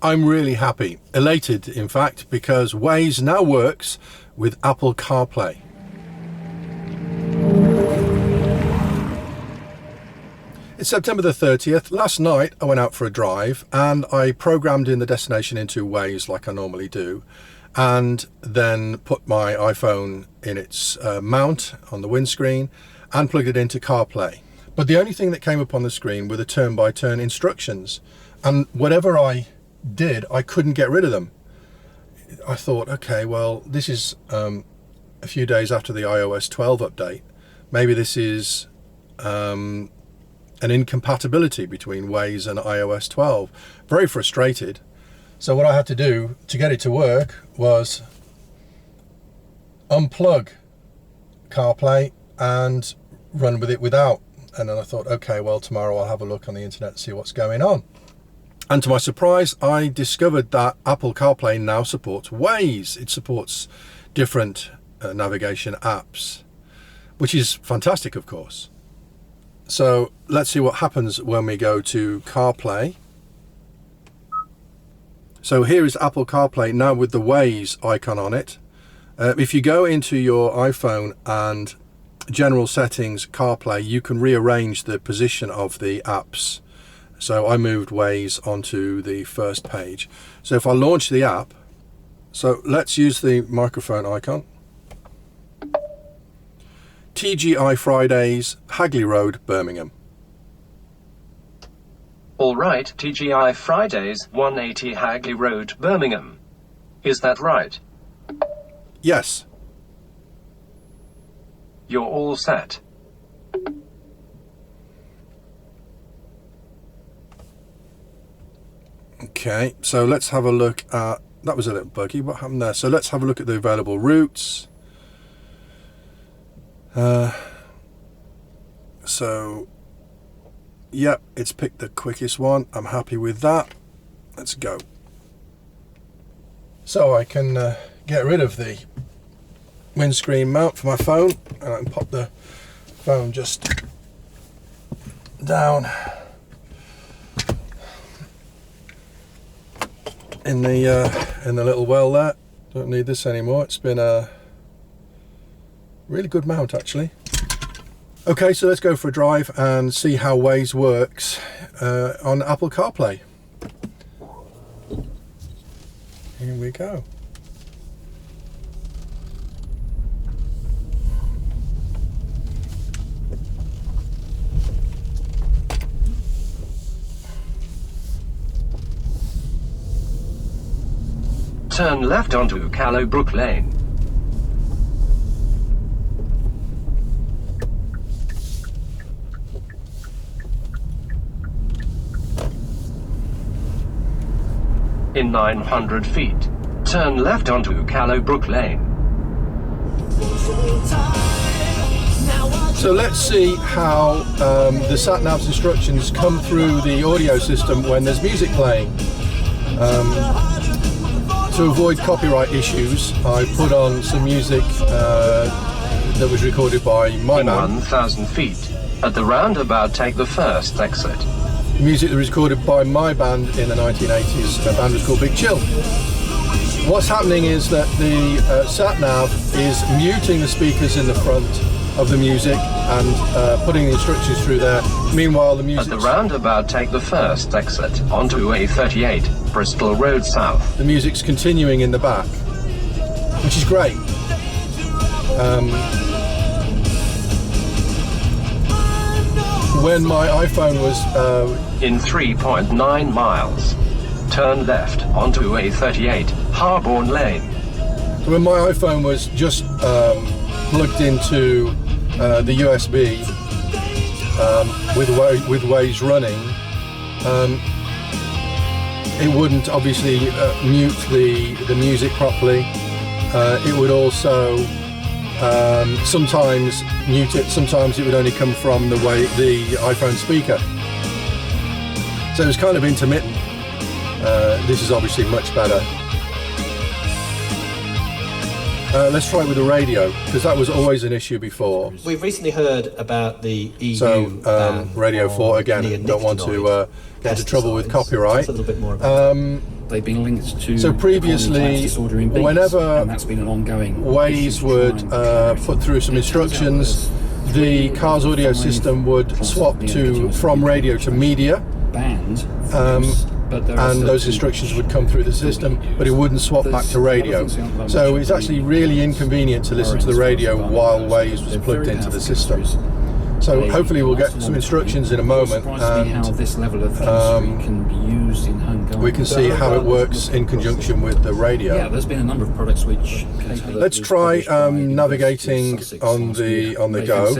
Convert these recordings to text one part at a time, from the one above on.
I'm really happy, elated in fact, because Waze now works with Apple Carplay. It's September the 30th. Last night I went out for a drive and I programmed in the destination into Waze like I normally do, and then put my iPhone in its mount on the windscreen and plugged it into CarPlay. But the only thing that came up on the screen were the turn-by-turn instructions, and whatever I did, I couldn't get rid of them. I thought, okay, well, this is a few days after the iOS 12 update. Maybe this is an incompatibility between Waze and iOS 12. Very frustrated. So what I had to do to get it to work was unplug CarPlay and run with it without. And then I thought, okay, well, tomorrow I'll have a look on the internet and see what's going on. And to my surprise, I discovered that Apple CarPlay now supports Waze. It supports different navigation apps, which is fantastic, of course. So let's see what happens when we go to CarPlay. So here is Apple CarPlay now with the Waze icon on it. If you go into your iPhone and General Settings, CarPlay, you can rearrange the position of the apps. So I moved Waze onto the first page. So if I launch the app, so let's use the microphone icon. TGI Fridays, Hagley Road, Birmingham. All right, TGI Fridays, 180 Hagley Road, Birmingham. Is that right? Yes. You're all set. Okay, so let's have a look at, that was a little buggy, what happened there? So let's have a look at the available routes. So, yep, it's picked the quickest one. I'm happy with that. Let's go. So I can get rid of the windscreen mount for my phone, and I can pop the phone just down in the little well there. Don't need this anymore. It's been a really good mount actually. Okay, so let's go for a drive and see how Waze works on Apple CarPlay. Here we go. Turn left onto Callowbrook Lane. In 900 feet, turn left onto Callowbrook Lane. So let's see how the sat-nav's instructions come through the audio system when there's music playing. To avoid copyright issues, I put on some music that was recorded by my band. 1,000 feet, at the roundabout take the first exit. Music that was recorded by my band in the 1980s. The band was called Big Chill. What's happening is that the sat-nav is muting the speakers in the front of the music and putting the instructions through there. Meanwhile, the music... At the roundabout, take the first exit onto A38, Bristol Road South. The music's continuing in the back, which is great. When my iPhone was... in 3.9 miles, turn left onto A38, Harborne Lane. So when my iPhone was just plugged into the USB with Waze running, it wouldn't obviously mute the music properly. It would also sometimes mute it, sometimes it would only come from the iPhone speaker. So it was kind of intermittent. This is obviously much better. Let's try it with the radio, because that was always an issue before. We've recently heard about the EU so Radio 4 again, don't want to get into trouble with copyright. A little bit more about they've been linked to. So previously, whenever and that's been an ongoing Waze would put through some instructions, the car's audio system would swap from radio to media, banned. and those instructions would come through the system, but it wouldn't swap back to radio. So it's actually really inconvenient to listen to the radio while Waze was plugged into the system. So hopefully we'll get some instructions in a moment, and we can see how it works in conjunction with the radio. Yeah, there's been a number of products which. Let's try navigating on the go.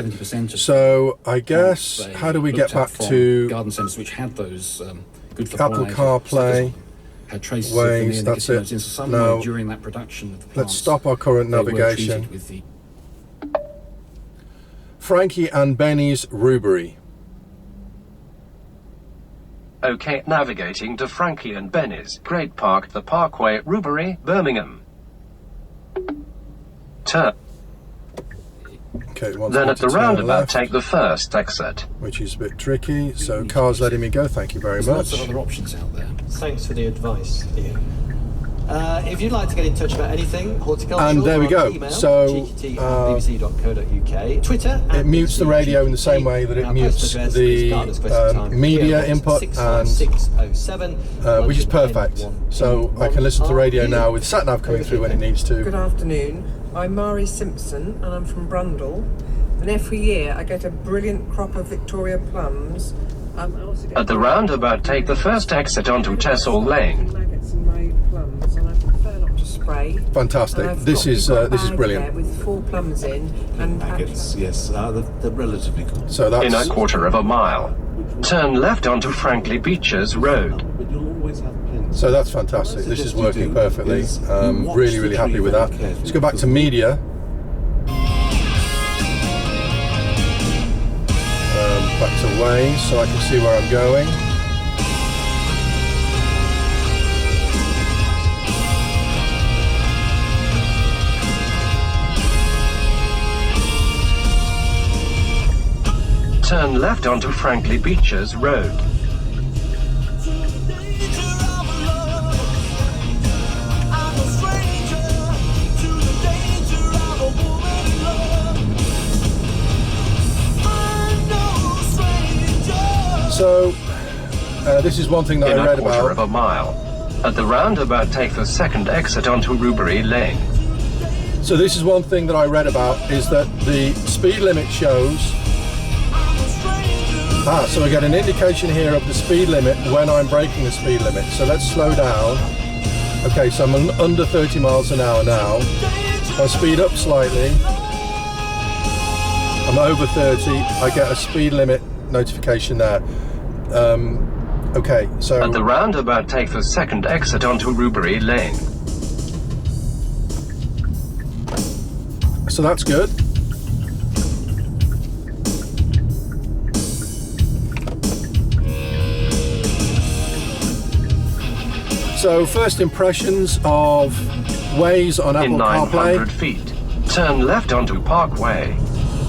So I guess, how do we get back to garden centres which had those Apple Carplay, Waze? That's it. No. During that production of the Let's stop our current navigation. Frankie and Benny's Rubery. OK, navigating to Frankie and Benny's, Great Park, the Parkway, Rubery, Birmingham. Turn. Okay, then at the roundabout, left, take the first exit. Which is a bit tricky, so car's letting me go, thank you very much. There's lots of other options out there. Thanks for the advice, Ian. If you'd like to get in touch about anything horticultural, and there we go. Email, so bbc.co.uk, Twitter, it mutes the radio in the same way that it mutes the media input, and which is perfect. So I can listen to the radio now with sat nav coming through when it needs to. Good afternoon. I'm Mari Simpson and I'm from Brundall, and every year I get a brilliant crop of Victoria plums. At the roundabout, take the first exit onto Tessal Lane. Fantastic. This is brilliant. With 4 plums in and packets, yes, they're relatively cool. So that's in a quarter of a mile. Turn left onto Franklin Beaches Road. So that's fantastic. This is working perfectly. Really happy with that. Let's go back to media. Back to Waze so I can see where I'm going. Turn left onto Franklin Beaches Road. So, this is one thing that I read about. In a quarter of a mile. At the roundabout, take the second exit onto Rubery Lane. So this is one thing that I read about, is that the speed limit shows. So I get an indication here of the speed limit when I'm breaking the speed limit. So let's slow down. Okay, so I'm under 30 miles an hour now. If I speed up slightly, I'm over 30, I get a speed limit notification there. Okay, so at the roundabout, take the second exit onto Rubery Lane. So that's good. So first impressions of Waze on Apple Carplay. In 900 feet, turn left onto Parkway.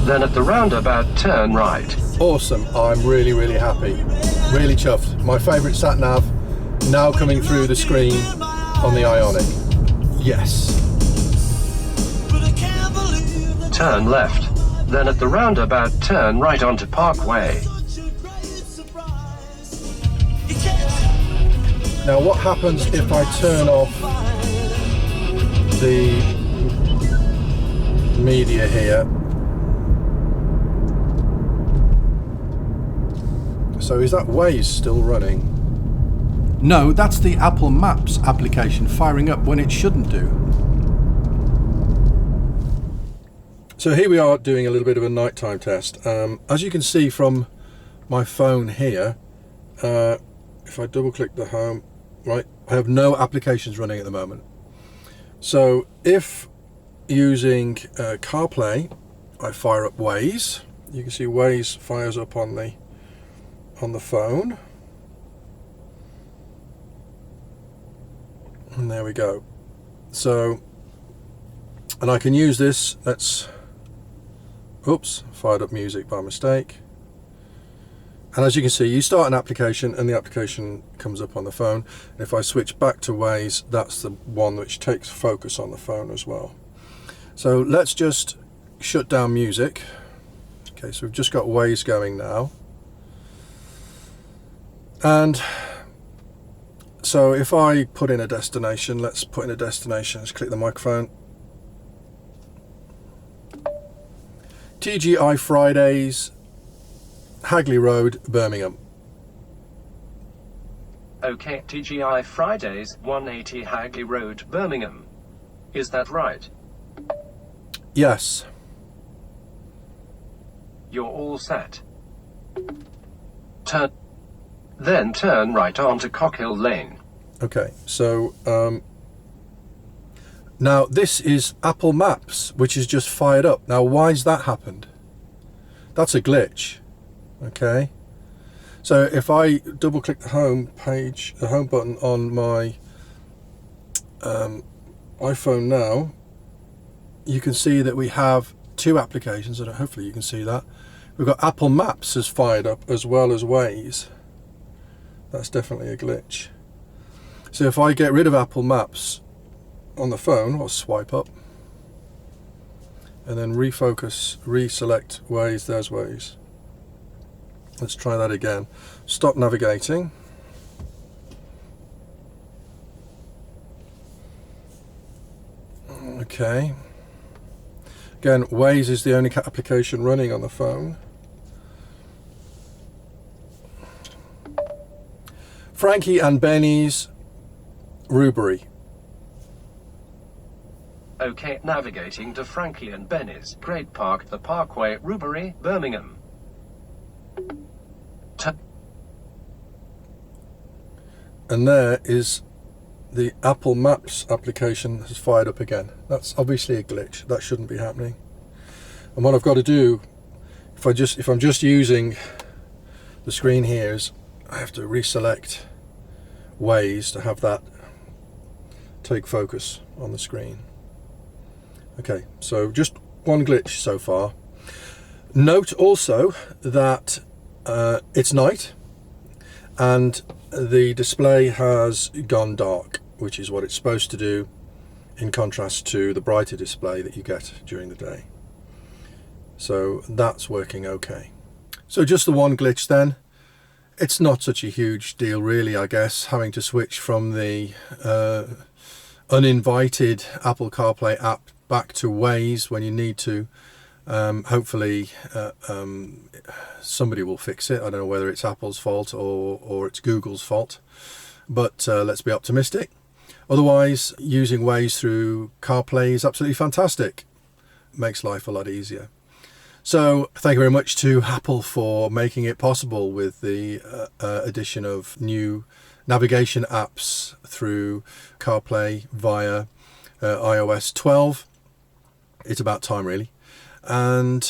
Then at the roundabout, turn right. Awesome. I'm really happy. Really chuffed. My favourite sat nav now coming through the screen on the Ioniq. Yes. Turn left. Then at the roundabout, turn right onto Parkway. Now what happens if I turn off the media here? So is that Waze still running? No, that's the Apple Maps application firing up when it shouldn't do. So here we are doing a little bit of a nighttime test. As you can see from my phone here, if I double click the home, right, I have no applications running at the moment. So if using CarPlay, I fire up Waze, you can see Waze fires up on the phone, and there we go. So, and I can use this. Let's, oops, fired up music by mistake. And as you can see, you start an application and the application comes up on the phone. And if I switch back to Waze, that's the one which takes focus on the phone as well. So let's just shut down music. Okay, so we've just got Waze going now. And so if I put in a destination, let's put in a destination, let's click the microphone. TGI Fridays, Hagley Road, Birmingham. Okay, TGI Fridays, 180 Hagley Road, Birmingham. Is that right? Yes. You're all set. Then turn right onto Cockhill Lane. Okay, so now this is Apple Maps, which is just fired up. Now, why's that happened? That's a glitch. Okay, so if I double click the home page, the home button on my iPhone now, you can see that we have two applications, and hopefully you can see that. We've got Apple Maps has fired up as well as Waze. That's definitely a glitch. So if I get rid of Apple Maps on the phone, I'll swipe up and then refocus, reselect Waze, there's Waze. Let's try that again. Stop navigating. Okay. Again, Waze is the only application running on the phone. Frankie and Benny's, Rubery. Okay, navigating to Frankie and Benny's, Great Park, the Parkway, Rubery, Birmingham. And there is the Apple Maps application has fired up again. That's obviously a glitch. That shouldn't be happening. And what I've got to do, if I'm just using the screen here, is I have to reselect Waze to have that take focus on the screen. Okay, so just one glitch so far. Note also that it's night and the display has gone dark, which is what it's supposed to do, in contrast to the brighter display that you get during the day. So that's working okay. So just the one glitch then. It's not such a huge deal really, I guess, having to switch from the uninvited Apple CarPlay app back to Waze when you need to. Hopefully somebody will fix it. I don't know whether it's Apple's fault or it's Google's fault, but let's be optimistic. Otherwise, using Waze through CarPlay is absolutely fantastic. Makes life a lot easier. So thank you very much to Apple for making it possible with the addition of new navigation apps through CarPlay via iOS 12. It's about time really. And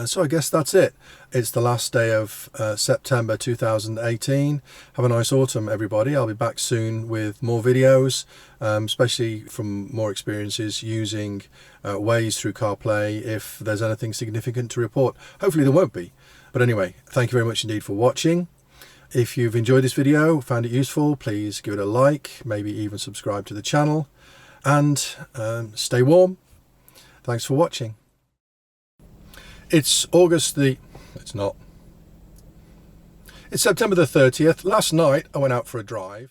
so I guess that's it. It's the last day of September 2018. Have a nice autumn, everybody. I'll be back soon with more videos, especially from more experiences using Waze through CarPlay if there's anything significant to report. Hopefully there won't be. But anyway, thank you very much indeed for watching. If you've enjoyed this video, found it useful, please give it a like, maybe even subscribe to the channel, and stay warm. Thanks for watching. It's September the 30th. Last night I went out for a drive.